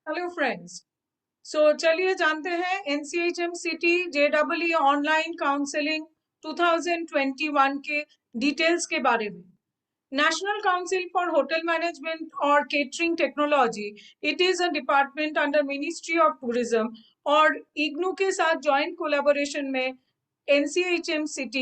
Hello friends. चलिए जानते हैं NCHMCT JEE ऑनलाइन काउंसलिंग 2021 के डिटेल्स के बारे में। National council for hotel management और catering technology, it is a department under ministry of tourism और इग्नू के साथ ज्वाइंट कोलैबोरेशन में NCHMCT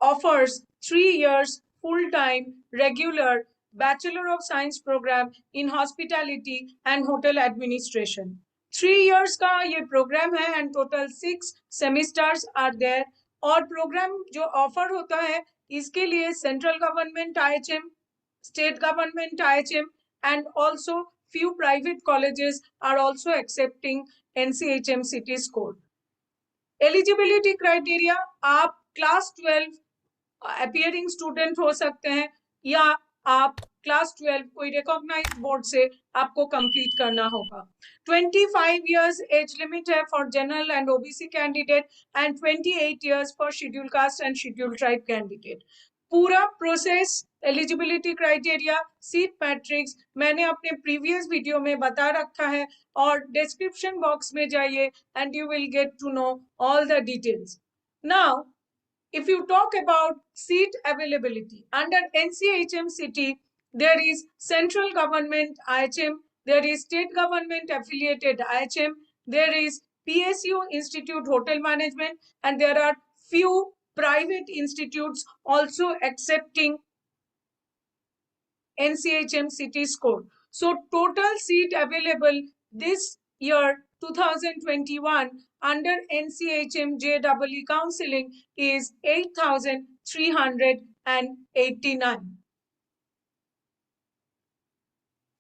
offers 3 years full-time regular Bachelor of Science program in Hospitality and Hotel Administration. 3 years का ये program है and total 6 semesters are there. और program जो offer होता है इसके लिए central government IHM, state government IHM and also few private colleges are also accepting NCHMCT score. Eligibility criteria, आप class 12 अपीयरिंग स्टूडेंट हो सकते हैं या आप क्लास 12 कोई रिकॉग्नाइज्ड बोर्ड से आपको कंप्लीट करना होगा। 25 इयर्स एज लिमिट है for general and OBC candidate and 28 years for scheduled caste and scheduled tribe candidate. पूरा process, eligibility criteria, seat matrix मैंने अपने प्रीवियस वीडियो में बता रखा है और डिस्क्रिप्शन बॉक्स में जाइए and you will get to know all the details. Now if you talk about seat availability under NCHMCT, there is central government IHM, there is state government affiliated IHM, there is PSU Institute Hotel Management, and there are few private institutes also accepting NCHMCT score. So total seat available this year 2021 under NCHM JEE counseling is 8,389.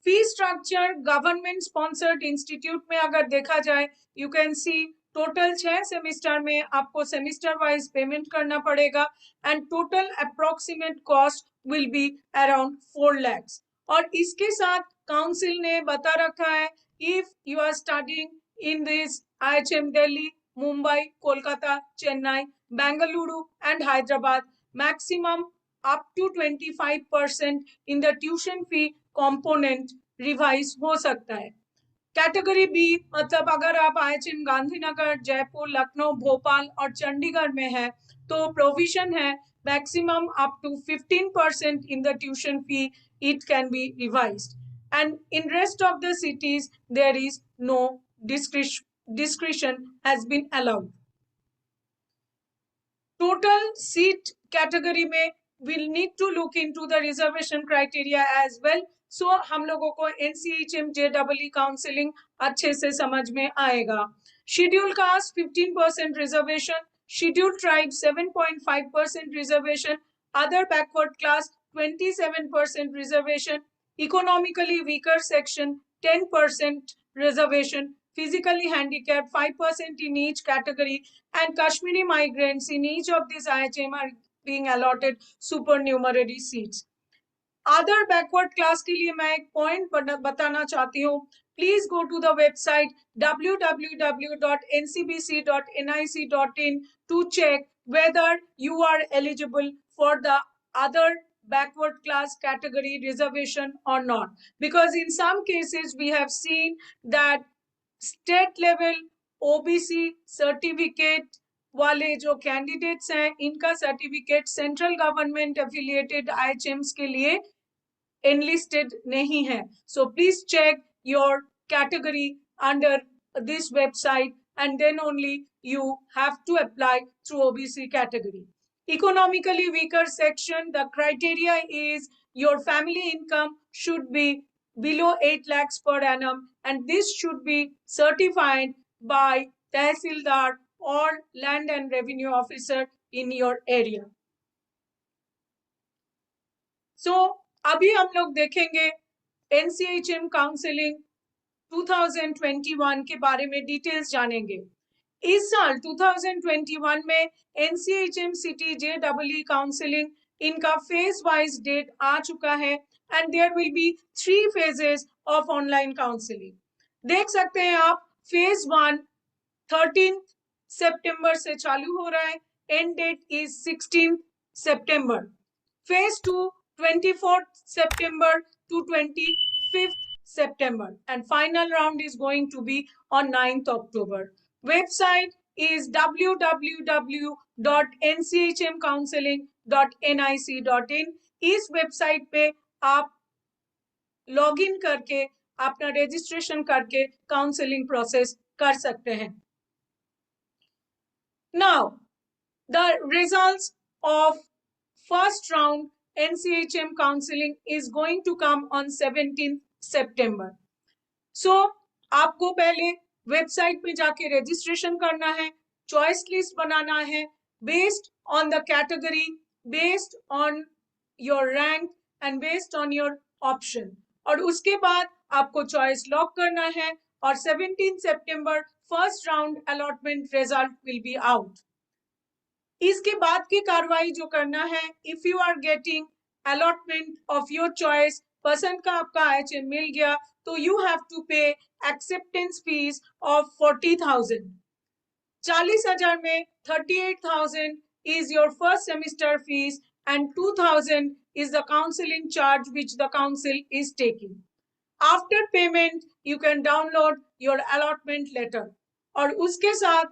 Fee structure government sponsored institute में अगर देखा जाए, you can see total 6 semester में आपको semester wise payment करना पड़ेगा and total approximate cost will be around 4 lakhs। और इसके साथ काउंसिल ने बता रखा है if you are studying in this IHM Delhi, Mumbai, Kolkata, Chennai, Bengaluru and Hyderabad, maximum up to 25% in the tuition fee component revise हो सकता है। कैटेगरी बी मतलब अगर आप IHM गांधीनगर, जयपुर, लखनऊ, भोपाल और चंडीगढ़ में है तो प्रोविजन है maximum up to 15% in the tuition fee it can be revised and in rest of the cities there is no discretion has been allowed. Total seat category में we'll need to look into the reservation criteria as well. So हम लोगों को NCHM JEE counselling अच्छे से समझ में आएगा। Schedule caste 15% reservation, schedule tribe 7.5% reservation, other backward class 27% reservation, economically weaker section 10% reservation, physically handicapped 5% in each category, and Kashmiri migrants in each of these IHM are being allotted supernumerary seats. Other backward class के लिए मैं एक point बताना चाहती हूँ। Please go to the website www.ncbc.nic.in to check whether you are eligible for the other backward class category reservation or not, because in some cases we have seen that state level OBC certificate वाले जो candidates हैं इनका certificate central government affiliated IHMs के लिए enlisted nahi hai. So please check your category under this website and then only you have to apply through OBC category. Economically weaker section, the criteria is your family income should be below 8 lakhs per annum and this should be certified by Tehsildar or Land and Revenue Officer in your area. So अभी हम लोग देखेंगे NCHM counselling 2021 के बारे में details जानेंगे। इस साल 2021 में NCHMCT JEE काउंसलिंग इनका फेज वाइज डेट आ चुका है and there will be 3 phases of online counselling. देख सकते हैं आप फेज 1 13 सितंबर से चालू हो रहा है, and date is 16 September. Phase 2 24th September to 25th September, and final round is going to be on 9th October. Website is www.nchmcounseling.nic.in. इस वेबसाइट पे आप लॉग इन करके अपना रजिस्ट्रेशन करके काउंसलिंग प्रोसेस कर सकते हैं. Now, the results of first round NCHM counseling is going to come on 17th September. So, आपको पहले वेबसाइट पे जाके रजिस्ट्रेशन करना है, चॉइस लिस्ट बनाना है based on the category, based on your rank and based on your option. और उसके बाद आपको चॉइस लॉक करना है और 17 September first round allotment result will be out. इसके बाद की कार्रवाई जो करना है, if you are getting allotment of your choice, पसंद का आपका IHM मिल गया, तो you have to pay acceptance fees of 40,000. 40,000 में 38,000 is your first semester fees and 2,000 is the counseling charge which the council is taking. After payment, you can download your allotment letter. और उसके साथ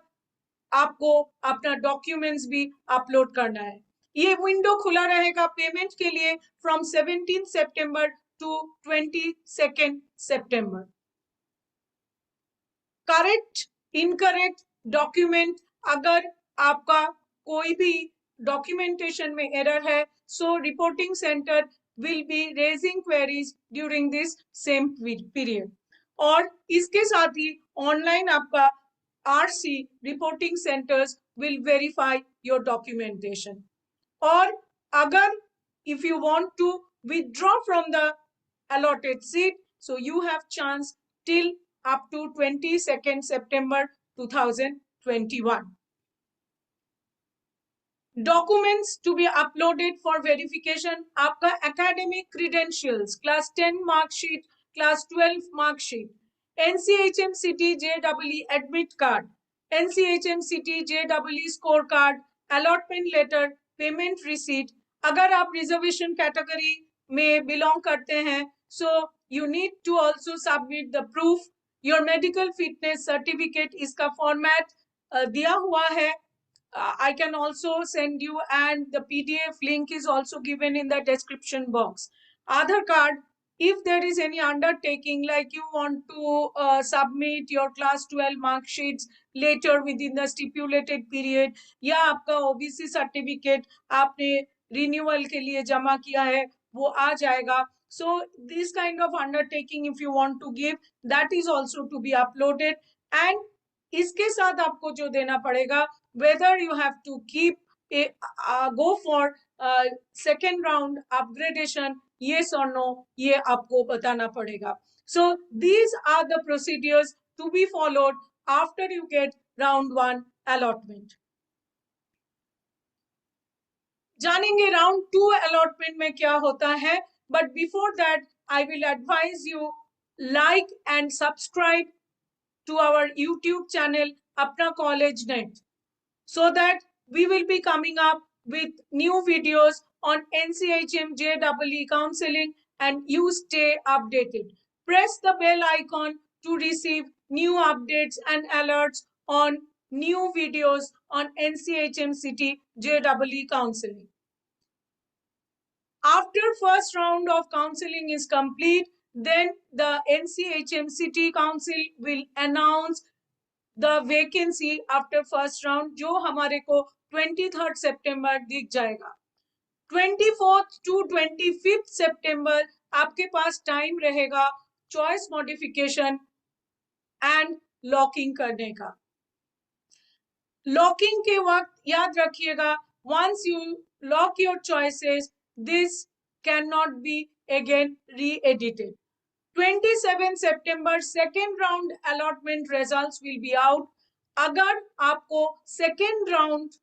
आपको अपना documents भी upload करना है. ये विंडो खुला रहेगा पेमेंट के लिए from 17 September to 22 September. Correct incorrect document, अगर आपका कोई भी डॉक्यूमेंटेशन में एरर है, so reporting center will be raising queries during this same period. और इसके साथ ही ऑनलाइन आपका RC reporting centers will verify your documentation. और अगर if you want to withdraw from the allotted seat, so you have chance till up to 22 September 2021. Documents to be uploaded for verification. आपका academic credentials, class 10 mark sheet, class 12 mark sheet, NCHM City JEE admit card, NCHM City JEE scorecard, allotment letter, payment receipt. अगर आप reservation category में belong करते हैं, so you need to also submit the proof. Your medical fitness certificate, इसका format दिया हुआ है. I can also send you, and the PDF link is also given in the description box. Aadhaar card, if there is any undertaking like you want to submit your class 12 mark sheets later within the stipulated period, या आपका OBC certificate आपने renewal के लिए जमा किया है, वो आ जाएगा. So this kind of undertaking if you want to give, that is also to be uploaded. And इसके साथ आपको जो देना पड़ेगा, whether you have to keep go for second round upgradation, yes or no, ये आपको बताना पड़ेगा. So these are the procedures to be followed after you get round 1 allotment. जानेंगे राउंड 2 अलॉटमेंट में क्या होता है, but before that I will advise you like and subscribe to our YouTube channel Apna College Net, so that we will be coming up with new videos on NCHM JEE counseling and you stay updated. Press the bell icon to receive new updates and alerts on new videos on NCHM City JEE counseling. After first round of counseling is complete, then the NCHM City Council will announce the vacancy after first round, जो हमारे को 23rd September दिख जाएगा. 24th to 25th September आपके पास time रहेगा choice modification and locking करने का. Locking के वक्त याद रखिएगा, once you lock your choices, this cannot be again re-edited. 27 September second round allotment results will be out. अगर आपको second round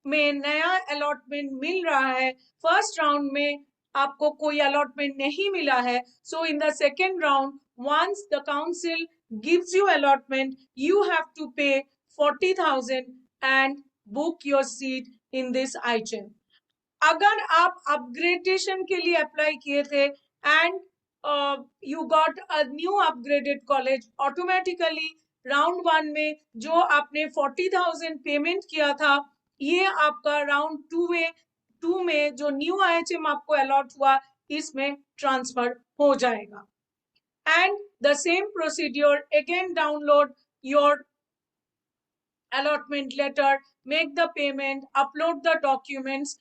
में नया allotment मिल रहा है, first round में आपको कोई allotment नहीं मिला है, so in the second round, once the council gives you allotment, you have to pay 40,000 and book your seat in this IHM. अगर आप अपग्रेडेशन के लिए अप्लाई किए थे and you got a new upgraded college, automatically round 1 में जो आपने 40,000 payment किया था, ये आपका राउंड 2 में जो न्यू IHM आपको अलॉट हुआ, इसमें ट्रांसफर हो जाएगा. And the same procedure, again download your allotment letter, make the payment, upload the documents.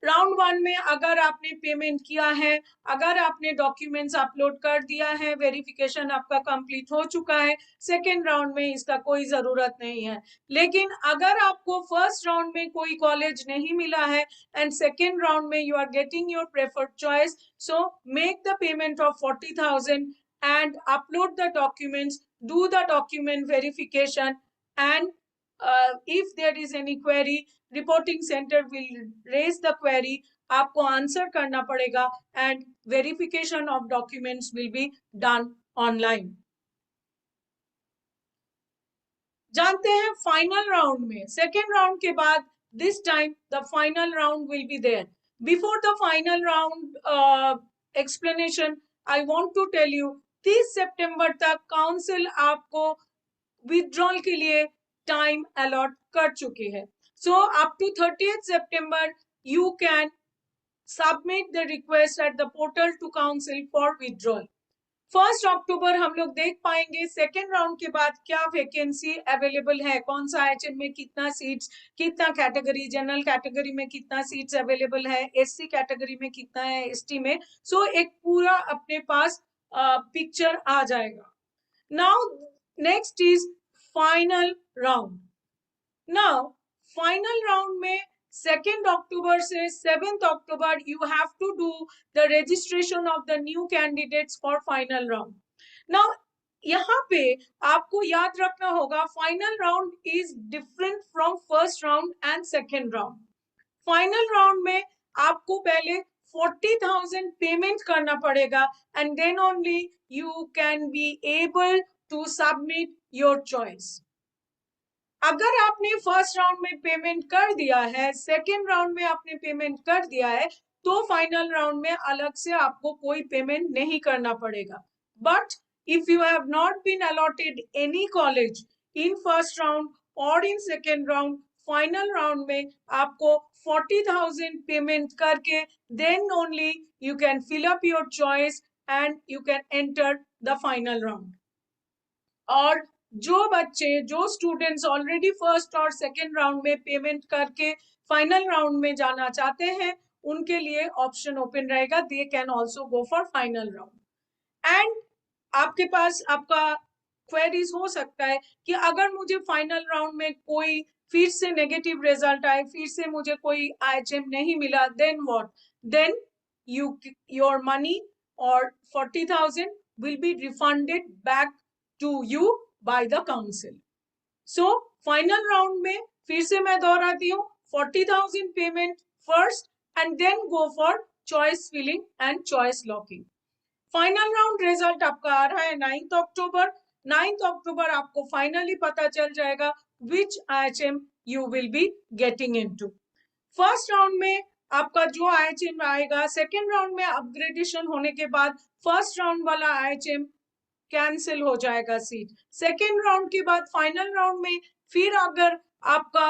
Round 1 में अगर आपने पेमेंट किया है, अगर आपने डॉक्यूमेंट्स अपलोड कर दिया है, वेरिफिकेशन आपका कंप्लीट हो चुका है, सेकेंड राउंड में इसका कोई जरूरत नहीं है. लेकिन अगर आपको फर्स्ट राउंड में कोई कॉलेज नहीं मिला है एंड सेकेंड राउंड में you are getting your preferred choice, so make the payment of 40,000 and upload the documents, do the document verification, and if there is any query, reporting center will raise the query, आपको answer करना पड़ेगा and verification of documents will be done online. जानते हैं final round में, second round के बाद this time the final round will be there. Before the final round explanation, I want to tell you 30 सितंबर तक council आपको withdrawal के लिए time allot कर चुकी है. So up to 30th September you can submit the request at the portal to council for withdrawal. 1 अक्टूबर हम लोग देख पाएंगे सेकेंड राउंड के बाद क्या वैकेंसी अवेलेबल है, कौन सा IHM में कितना सीट्स, कितना कैटेगरी, जनरल कैटेगरी में कितना सीट्स अवेलेबल है, SC कैटेगरी में कितना है, ST में. सो एक पूरा अपने पास पिक्चर आ जाएगा. Now next is final round. Now final round में 2 अक्टूबर से 7 अक्टूबर you have to do the registration of the new candidates for final round. Now यहाँ पे आपको याद रखना होगा final round is different from first round and second round. Final round में आपको पहले 40,000 पेमेंट करना पड़ेगा and then only you can be able to submit your choice. अगर आपने फर्स्ट राउंड में पेमेंट कर दिया है, सेकेंड राउंड में आपने पेमेंट कर दिया है, तो फाइनल राउंड में अलग से आपको कोई पेमेंट नहीं करना पड़ेगा. But if you have not been allotted any college in first round और in second round, final round में आपको 40,000 पेमेंट करके then only you can fill up your choice and you can enter the final round. और जो बच्चे, जो students already first और second round में पेमेंट करके फाइनल राउंड में जाना चाहते हैं, उनके लिए ऑप्शन ओपन रहेगा, they can also go for final round. And आपके पास आपका क्वेरीज हो सकता है कि अगर मुझे फाइनल राउंड में कोई फिर से नेगेटिव रिजल्ट आए, फिर से मुझे कोई IHM नहीं मिला, then what? Then your money और 40,000 will be refunded back to you by the council. So final round में फिर से मैं दोहराती हूँ, 40,000 payment first and then go for choice filling and choice locking. Final round result आपका आ रहा है 9th अक्टूबर. 9th अक्टूबर आपको फाइनली पता चल जाएगा which IHM you will be getting into. First round में आपका जो IHM आएगा, सेकेंड राउंड में अपग्रेडेशन होने के बाद फर्स्ट राउंड वाला IHM कैंसिल हो जाएगा सीट. सेकेंड राउंड के बाद फाइनल राउंड में फिर अगर आपका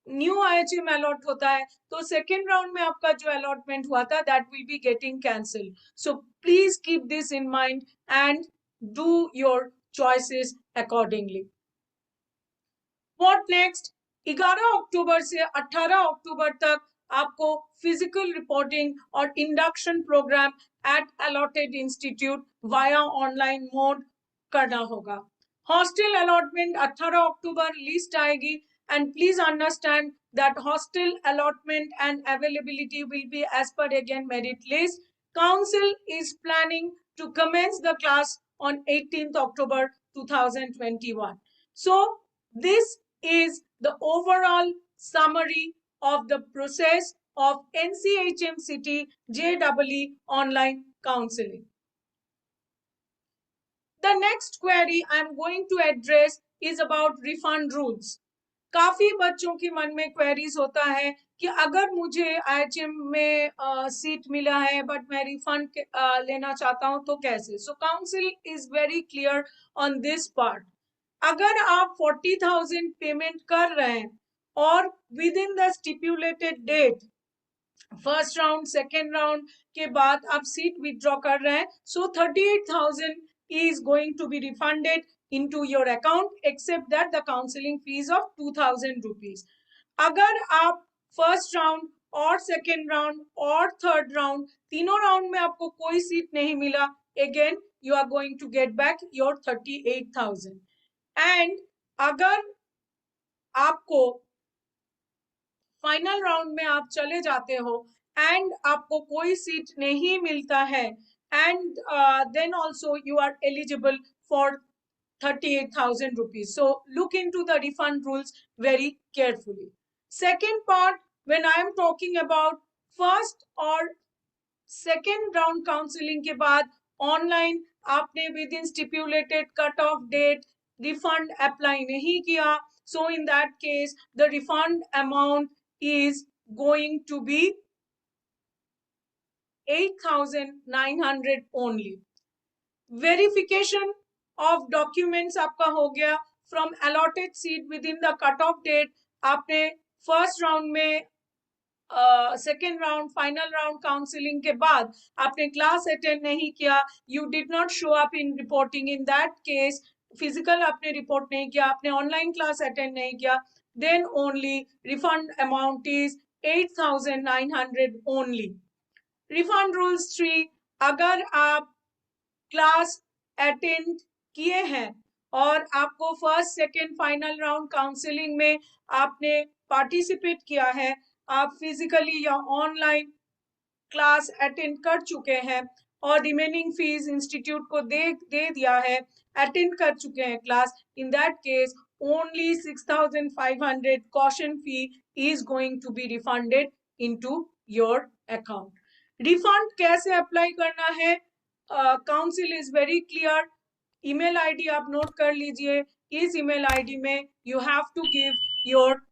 न्यू IHM अलॉट होता है, तो सेकेंड राउंड में आपका जो अलॉटमेंट हुआ था that will be getting cancel. So please keep this in mind and do your choices accordingly. What next? 11 अक्टूबर से 18 अक्टूबर तक आपको फिजिकल रिपोर्टिंग और induction programme at allotted institute via online mode करना होगा. हॉस्टल अलॉटमेंट 18 अक्टूबर लिस्ट आएगी and please understand that hostel allotment and availability will be as per again merit list. Council is planning to commence the class on 18th October 2021. So this is the overall summary of the process of NCHM City JEE online counseling. The next query I am going to address is about refund rules. काफी बच्चों के मन में queries होता है कि अगर मुझे IHM में सीट मिला है बट मैं रिफंड लेना चाहता हूं तो कैसे? So council is very clear on this part. अगर आप 40,000 पेमेंट कर रहे हैं और within the stipulated date, first round second round के बाद आप सीट विथड्रॉ कर रहे हैं, सो 38,000 is going to be refunded into your account except that the counseling fees of 2,000 rupees. अगर आप फर्स्ट राउंड और सेकेंड राउंड और थर्ड राउंड तीनों राउंड में आपको कोई सीट नहीं मिला, again you are going to get back your 38,000। And अगर आपको फाइनल राउंड में आप चले जाते हो एंड आपको कोई सीट नहीं मिलता है, and then also you are eligible for 38,000 rupees. So look into the refund rules very carefully. Second part, when I am talking about first or second round counseling के बाद ऑनलाइन आपने within stipulated cut off date refund apply नहीं किया, so in that case the refund amount is going to be 8,900 only. Verification of documents आपका हो गया from allotted seat within the cut off date. आपने first round में second round final round counselling के बाद आपने class attend नहीं किया, you did not show up in reporting, in that case physical आपने रिपोर्ट नहीं किया, आपने ऑनलाइन क्लास अटेंड नहीं किया, then only refund amount is 8,900 only. Refund rules 3, अगर आप क्लास अटेंड किए हैं और आपको first second final round counselling में आपने पार्टिसिपेट किया है, आप फिजिकली या ऑनलाइन क्लास अटेंड कर चुके हैं और रिमेनिंग फीस इंस्टीट्यूट को दे दिया है, अटेंड कर चुके हैं class, in that case only 6,500 caution fee is going to be refunded into your account. Refund कैसे अप्लाई करना है? Council is very clear. Email ID आप नोट कर लीजिए, इस ईमेल आईडी में you have to give your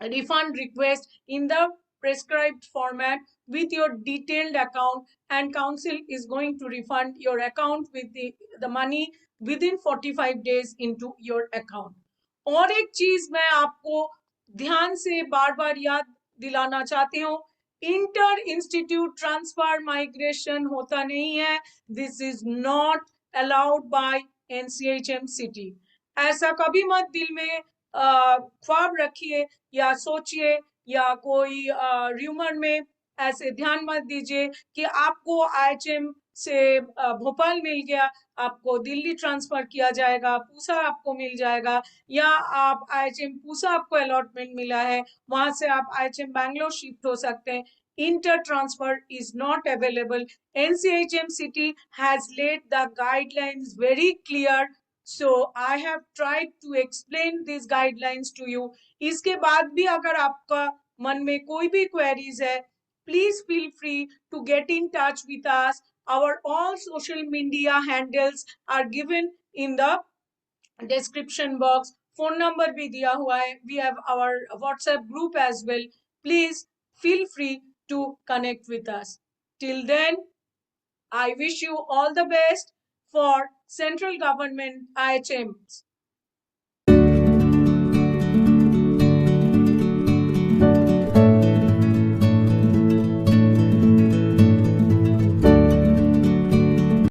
refund request in the prescribed format with your detailed account, and council is going to refund your account with the money within 45 days into your account. और एक चीज मैं आपको ध्यान से बार बार याद दिलाना चाहती हूँ, इंटर इंस्टीट्यूट ट्रांसफर माइग्रेशन होता नहीं है, this is not allowed by NCHM city. ऐसा कभी मत दिल में ख्वाब रखिए या सोचिए या कोई र्यूमर में ऐसे ध्यान मत दीजिए कि आपको IHM से भोपाल मिल गया, आपको दिल्ली ट्रांसफर किया जाएगा, पूसा आपको मिल जाएगा, या आप IHM पूसा आपको अलॉटमेंट मिला है वहां से आप IHM बैंगलोर शिफ्ट हो सकते हैं। Inter transfer is not available. NCHM city has lead the guidelines very clear, so I have tried to explain these guidelines to you. इसके बाद भी अगर आपका मन में कोई भी queries है, please feel free to get in touch with us. Our all social media handles are given in the description box. phone number भी दिया हुआ है, we have our WhatsApp group as well. Please feel free to connect with us. Till then, I wish you all the best for central government IHMs.